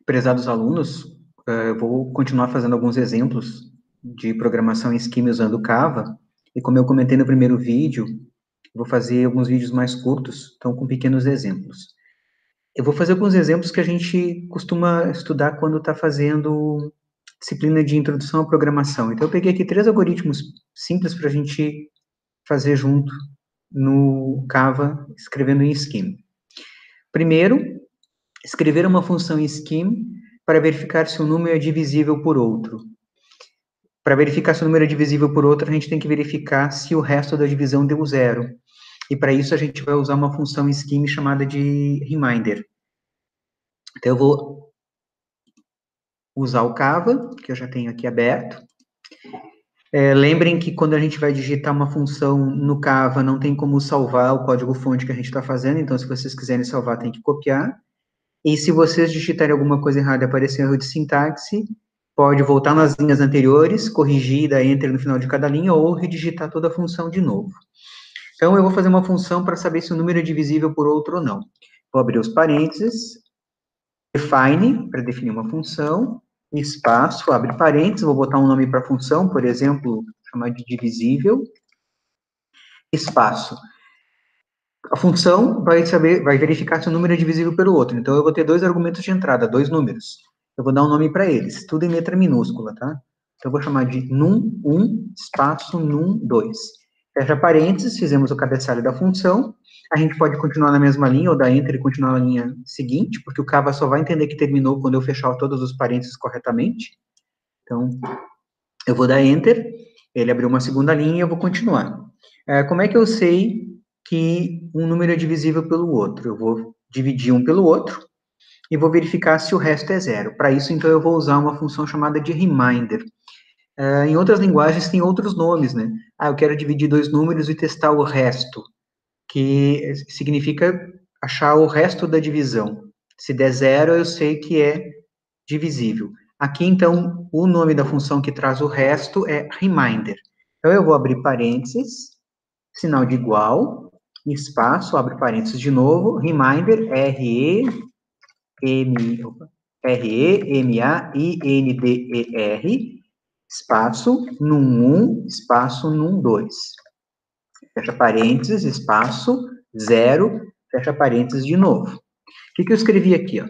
Prezados alunos, eu vou continuar fazendo alguns exemplos de programação em Scheme usando o Cava, e como eu comentei no primeiro vídeo, vou fazer alguns vídeos mais curtos, então com pequenos exemplos. Eu vou fazer alguns exemplos que a gente costuma estudar quando está fazendo disciplina de introdução à programação. Então eu peguei aqui 3 algoritmos simples para a gente fazer junto no Cava, escrevendo em Scheme. Primeiro, escrever uma função em Scheme para verificar se um número é divisível por outro. Para verificar se o número é divisível por outro, a gente tem que verificar se o resto da divisão deu zero. E para isso a gente vai usar uma função em Scheme chamada de reminder. Então eu vou usar o Cava, que eu já tenho aqui aberto. Lembrem que quando a gente vai digitar uma função no Cava, não tem como salvar o código-fonte que a gente está fazendo, então se vocês quiserem salvar, tem que copiar. E se vocês digitarem alguma coisa errada e aparecer erro de sintaxe, pode voltar nas linhas anteriores, corrigir e dar Enter no final de cada linha, ou redigitar toda a função de novo. Então, eu vou fazer uma função para saber se o número é divisível por outro ou não. Vou abrir os parênteses, define, para definir uma função, espaço, abre parênteses, vou botar um nome para a função, por exemplo, chamar de divisível, espaço. A função vai verificar se o número é divisível pelo outro. Então, eu vou ter 2 argumentos de entrada, 2 números. Eu vou dar um nome para eles, tudo em letra minúscula, tá? Então, eu vou chamar de num1, espaço num2. Fecha parênteses, fizemos o cabeçalho da função. A gente pode continuar na mesma linha, ou dar Enter e continuar na linha seguinte, porque o Cava só vai entender que terminou quando eu fechar todos os parênteses corretamente. Então, eu vou dar Enter, ele abriu uma segunda linha e eu vou continuar. Como é que eu sei que um número é divisível pelo outro? Eu vou dividir um pelo outro e vou verificar se o resto é zero. Para isso, então, eu vou usar uma função chamada de reminder. Em outras linguagens tem outros nomes, né? Eu quero dividir 2 números e testar o resto, que significa achar o resto da divisão. Se der zero, eu sei que é divisível. Aqui, então, o nome da função que traz o resto é reminder. Então, eu vou abrir parênteses, sinal de igual, espaço, abre parênteses de novo, reminder, R-E-M-A-I-N-D-E-R, espaço, num1, espaço, num2. Fecha parênteses, espaço, 0, fecha parênteses de novo. O que eu escrevi aqui, ó?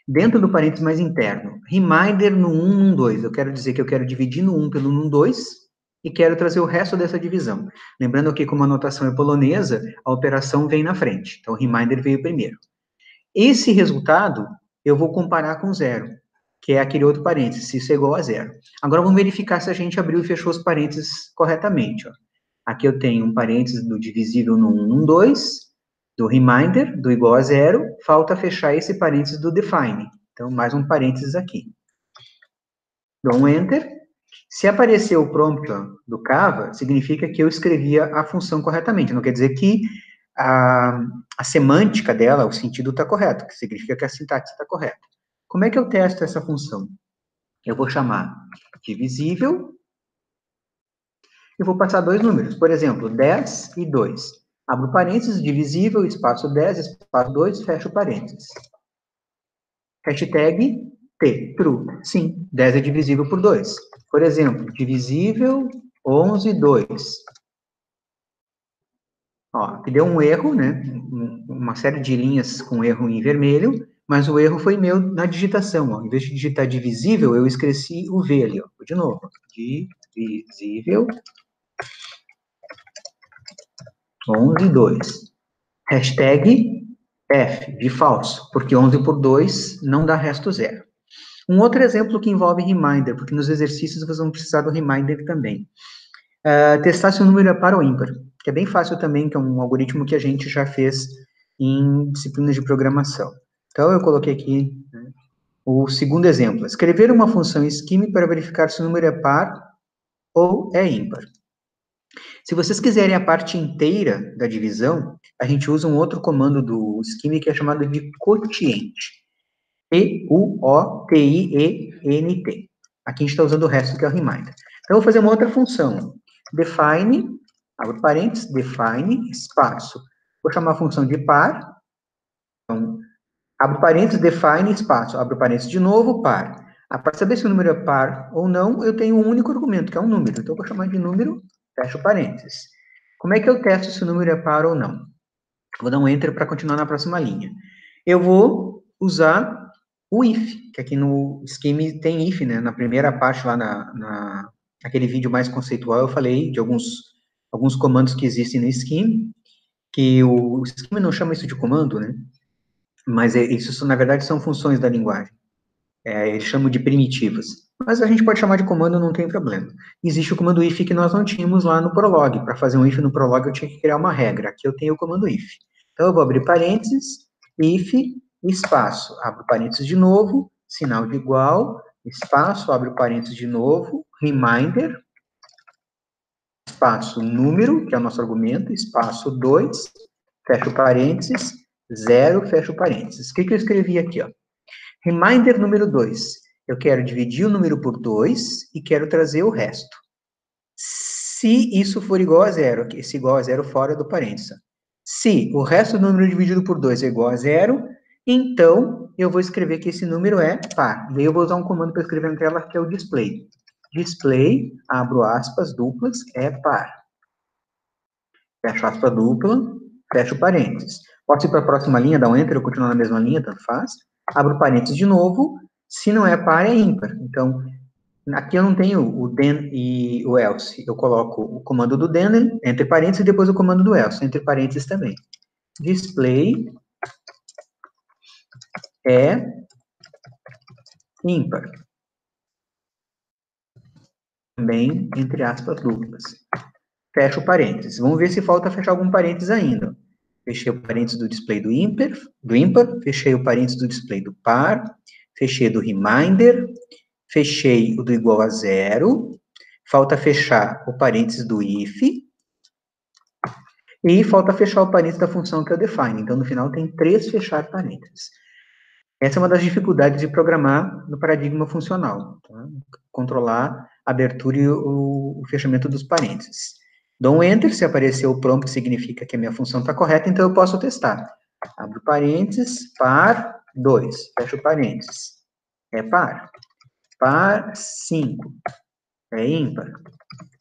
Dentro do parênteses mais interno, reminder no 1, num 2. Eu quero dizer que eu quero dividir no 1 pelo num 2 e quero trazer o resto dessa divisão. Lembrando que, como a notação é polonesa, a operação vem na frente. Então, o reminder veio primeiro. Esse resultado, eu vou comparar com zero, que é aquele outro parênteses, se isso é igual a zero. Agora, vamos verificar se a gente abriu e fechou os parênteses corretamente. Ó. Aqui eu tenho um parênteses do divisível no 1, num 2, do reminder, do igual a zero, falta fechar esse parênteses do define. Então, mais um parênteses aqui. Dou um Enter. Se aparecer o prompt ó, do Cava, significa que eu escrevia a função corretamente. Não quer dizer que a semântica dela, o sentido está correto, que significa que a sintaxe está correta. Como é que eu testo essa função? Eu vou chamar divisível e vou passar 2 números. Por exemplo, 10 e 2. Abro parênteses, divisível, espaço 10, espaço 2, fecho parênteses. Hashtag T, true. Sim, 10 é divisível por 2. Por exemplo, divisível 11, 2. Ó, aqui deu um erro, né? Uma série de linhas com erro em vermelho, mas o erro foi meu na digitação. Ó. Em vez de digitar divisível, eu esqueci o V ali. Ó. De novo, divisível 11, 2. Hashtag F, de falso, porque 11 por 2 não dá resto zero. Um outro exemplo que envolve reminder, porque nos exercícios vocês vão precisar do reminder também. Testar se o número é par ou ímpar, que é bem fácil também, que é um algoritmo que a gente já fez em disciplinas de programação. Então, eu coloquei aqui né, o segundo exemplo. Escrever uma função scheme para verificar se o número é par ou é ímpar. Se vocês quiserem a parte inteira da divisão, a gente usa um outro comando do scheme que é chamado de quotiente. Quotient. Aqui a gente está usando o resto que é o reminder. Então, eu vou fazer uma outra função. Define, abre parênteses, define, espaço. Vou chamar a função de par. Então, Abro parênteses, define, espaço, abro parênteses de novo, par. Para saber se o número é par ou não, eu tenho um único argumento, que é um número. Então, eu vou chamar de número, fecho parênteses. Como é que eu testo se o número é par ou não? Vou dar um enter para continuar na próxima linha. Eu vou usar o if, que aqui no Scheme tem if, né? Na primeira parte lá naquele vídeo mais conceitual, eu falei de alguns comandos que existem no Scheme, que o Scheme não chama isso de comando, né? Mas isso, na verdade, são funções da linguagem. Eles chamam de primitivas. Mas a gente pode chamar de comando, não tem problema. Existe o comando if que nós não tínhamos lá no Prolog. Para fazer um if no Prolog, eu tinha que criar uma regra. Aqui eu tenho o comando if. Então, eu vou abrir parênteses, if, espaço. Abro parênteses de novo, sinal de igual, espaço, abro parênteses de novo, reminder, espaço, número, que é o nosso argumento, espaço 2, fecho parênteses, 0, fecho parênteses. O que eu escrevi aqui, ó? Reminder número 2. Eu quero dividir o número por 2 e quero trazer o resto. Se isso for igual a zero, esse igual a zero fora do parênteses. Se o resto do número dividido por 2 é igual a zero, então eu vou escrever que esse número é par. Daí eu vou usar um comando para escrever na tela, que é o display. Display, abro aspas, duplas, é par. Fecho aspas dupla, fecho parênteses. Posso ir para a próxima linha, dar um enter ou continuar na mesma linha, tanto faz. Abro parênteses de novo, se não é par, é ímpar. Então, aqui eu não tenho o then e o else. Eu coloco o comando do then, entre parênteses, e depois o comando do else, entre parênteses também. Display é ímpar. Também, entre aspas, duplas. Fecho parênteses. Vamos ver se falta fechar algum parênteses ainda. Fechei o parênteses do display do ímpar, fechei o parênteses do display do par, fechei do reminder, fechei o do igual a zero, falta fechar o parênteses do if, e falta fechar o parênteses da função que eu define. Então, no final, tem 3 fechar parênteses. Essa é uma das dificuldades de programar no paradigma funcional. Tá? Controlar a abertura e o fechamento dos parênteses. Dou um Enter, se aparecer o prompt, significa que a minha função está correta, então eu posso testar. Abro parênteses, par 2, fecho parênteses. É par. Par 5, é ímpar.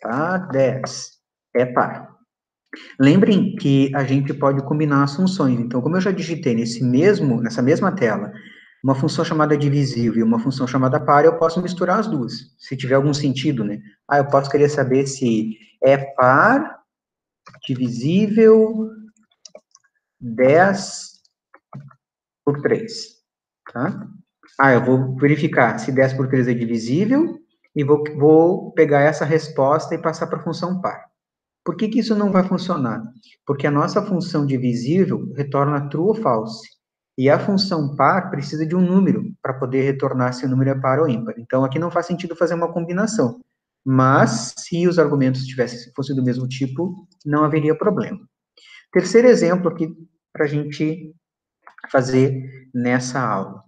Par 10, é par. Lembrem que a gente pode combinar as funções. Então, como eu já digitei nessa mesma tela, uma função chamada divisível e uma função chamada par, eu posso misturar as duas, se tiver algum sentido, né? Eu posso querer saber se é par, divisível, 10 por 3, tá? Eu vou verificar se 10 por 3 é divisível e vou pegar essa resposta e passar para a função par. Por que isso não vai funcionar? Porque a nossa função divisível retorna true ou false. E a função par precisa de um número para poder retornar se o número é par ou ímpar. Então, aqui não faz sentido fazer uma combinação. Mas, se os argumentos fossem do mesmo tipo, não haveria problema. Terceiro exemplo aqui para a gente fazer nessa aula.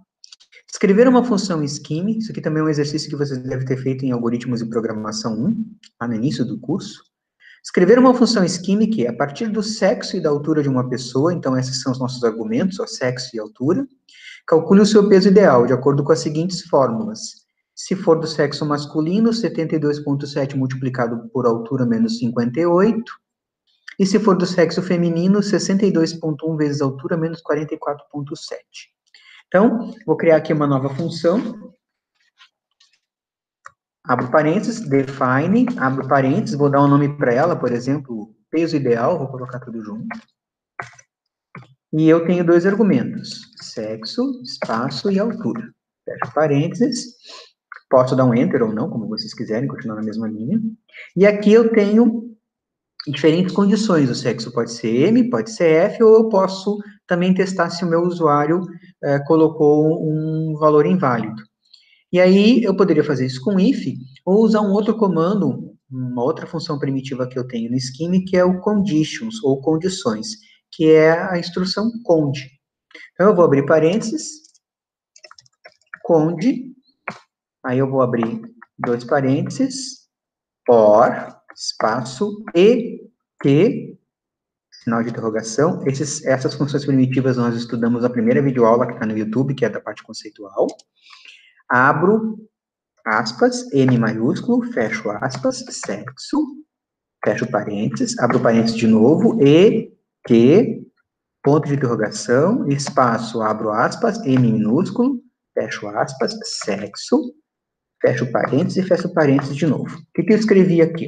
Escrever uma função scheme, isso aqui também é um exercício que vocês devem ter feito em Algoritmos e Programação 1, lá no início do curso. Escrever uma função scheme que, a partir do sexo e da altura de uma pessoa, então esses são os nossos argumentos, ó, sexo e altura, calcule o seu peso ideal, de acordo com as seguintes fórmulas. Se for do sexo masculino, 72,7 multiplicado por altura menos 58, e se for do sexo feminino, 62,1 vezes altura menos 44,7. Então, vou criar aqui uma nova função, abro parênteses, define, abro parênteses, vou dar um nome para ela, por exemplo, peso ideal, vou colocar tudo junto. E eu tenho 2 argumentos, sexo, espaço e altura. Fecho parênteses, posso dar um enter ou não, como vocês quiserem, continuar na mesma linha. E aqui eu tenho diferentes condições, o sexo pode ser M, pode ser F, ou eu posso também testar se o meu usuário colocou um valor inválido. E aí, eu poderia fazer isso com if, ou usar um outro comando, uma outra função primitiva que eu tenho no Scheme, que é o conditions, ou condições, que é a instrução cond. Então, eu vou abrir parênteses, cond, aí eu vou abrir 2 parênteses, or, espaço, e, que, sinal de interrogação. Essas funções primitivas nós estudamos na primeira videoaula que está no YouTube, que é da parte conceitual. Abro aspas, M maiúsculo, fecho aspas, sexo, fecho parênteses, abro parênteses de novo, e, que, ponto de interrogação, espaço, abro aspas, M minúsculo, fecho aspas, sexo, fecho parênteses e fecho parênteses de novo. O que eu escrevi aqui?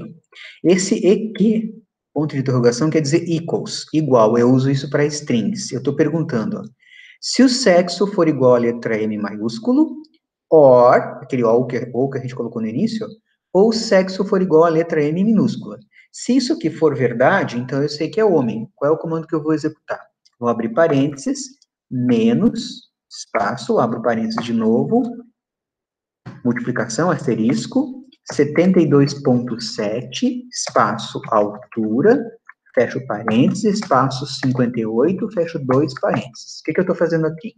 Esse e que, ponto de interrogação, quer dizer equals, igual. Eu uso isso para strings. Eu estou perguntando, ó, se o sexo for igual à letra M maiúsculo, or, aquele ou que a gente colocou no início, ou o sexo for igual à letra M minúscula. Se isso aqui for verdade, então eu sei que é homem. Qual é o comando que eu vou executar? Vou abrir parênteses, menos, espaço, abro parênteses de novo, multiplicação, asterisco, 72,7, espaço, altura, fecho parênteses, espaço 58, fecho dois parênteses. O que eu estou fazendo aqui?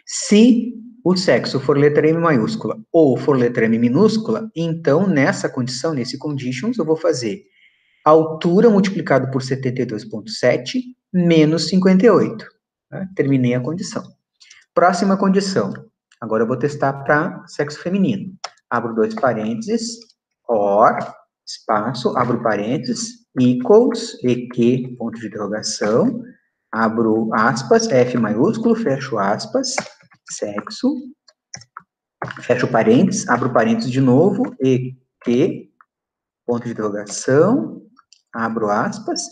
Se o sexo for letra M maiúscula ou for letra M minúscula, então, nessa condição, nesse conditions, eu vou fazer altura multiplicado por 72,7 menos 58. Né? Terminei a condição. Próxima condição. Agora eu vou testar para sexo feminino. Abro dois parênteses, or, espaço, abro parênteses, equals, e que, ponto de interrogação, abro aspas, F maiúsculo, fecho aspas, sexo, fecho parênteses, abro parênteses de novo, e que, ponto de interrogação, abro aspas,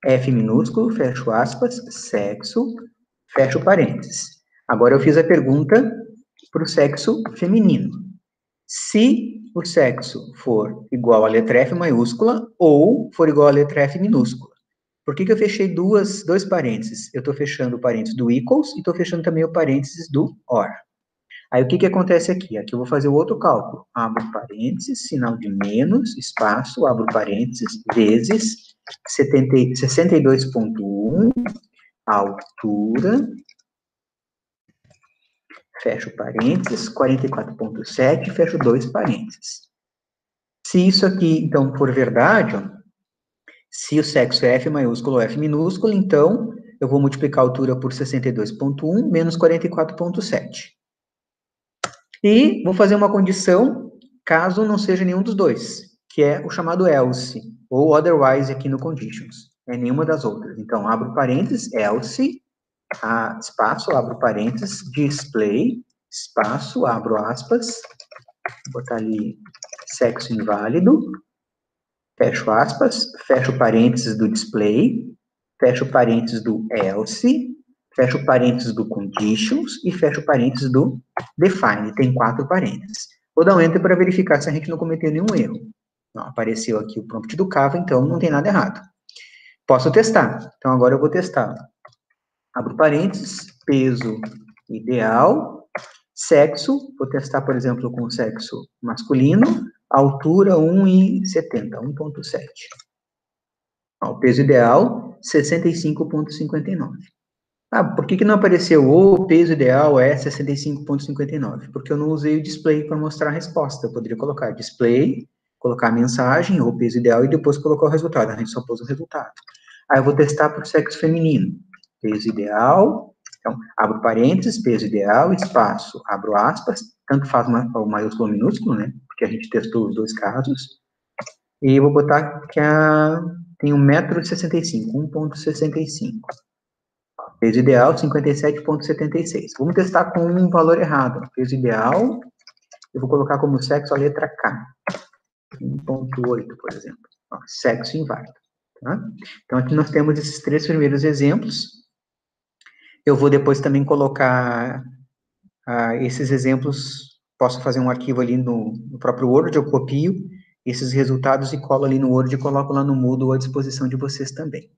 F minúsculo, fecho aspas, sexo, fecho parênteses. Agora eu fiz a pergunta para o sexo feminino. Se o sexo for igual à letra F maiúscula ou for igual à letra F minúscula. Por que eu fechei dois parênteses? Eu estou fechando o parênteses do equals e estou fechando também o parênteses do or. Aí o que acontece aqui? Aqui eu vou fazer o outro cálculo. Abro parênteses, sinal de menos, espaço, abro parênteses, vezes 62,1, altura, fecho parênteses, 44,7, fecho dois parênteses. Se isso aqui, então, for verdade, ó, se o sexo é F maiúsculo ou F minúsculo, então eu vou multiplicar a altura por 62,1 menos 44,7. E vou fazer uma condição, caso não seja nenhum dos dois, que é o chamado else, ou otherwise aqui no conditions. É nenhuma das outras. Então, abro parênteses, else, espaço, abro parênteses, display, espaço, abro aspas, vou botar ali sexo inválido, fecho aspas, fecho parênteses do display, fecho parênteses do else, fecho parênteses do conditions e fecho parênteses do define. Tem 4 parênteses. Vou dar um enter para verificar se a gente não cometeu nenhum erro. Não, apareceu aqui o prompt do Kava, então não tem nada errado. Posso testar. Então agora eu vou testar. Abro parênteses, peso ideal, sexo, vou testar, por exemplo, com sexo masculino, altura 1,70, 1,7. O peso ideal, 65,59. Por que não apareceu o peso ideal é 65,59? Porque eu não usei o display para mostrar a resposta. Eu poderia colocar display, colocar a mensagem, ou peso ideal, e depois colocar o resultado. A gente só pôs o resultado. Aí eu vou testar para o sexo feminino. Peso ideal, então, abro parênteses, peso ideal, espaço, abro aspas, tanto faz o maiúsculo ou minúsculo, né? Porque a gente testou os dois casos. E eu vou botar que tem 1,65 m, 1,65. Peso ideal, 57,76. Vamos testar com um valor errado. Peso ideal, eu vou colocar como sexo a letra K. 1,8, por exemplo. Sexo inválido. Tá? Então, aqui nós temos esses 3 primeiros exemplos. Eu vou depois também colocar esses exemplos, posso fazer um arquivo ali no próprio Word, eu copio esses resultados e colo ali no Word e coloco lá no Moodle à disposição de vocês também.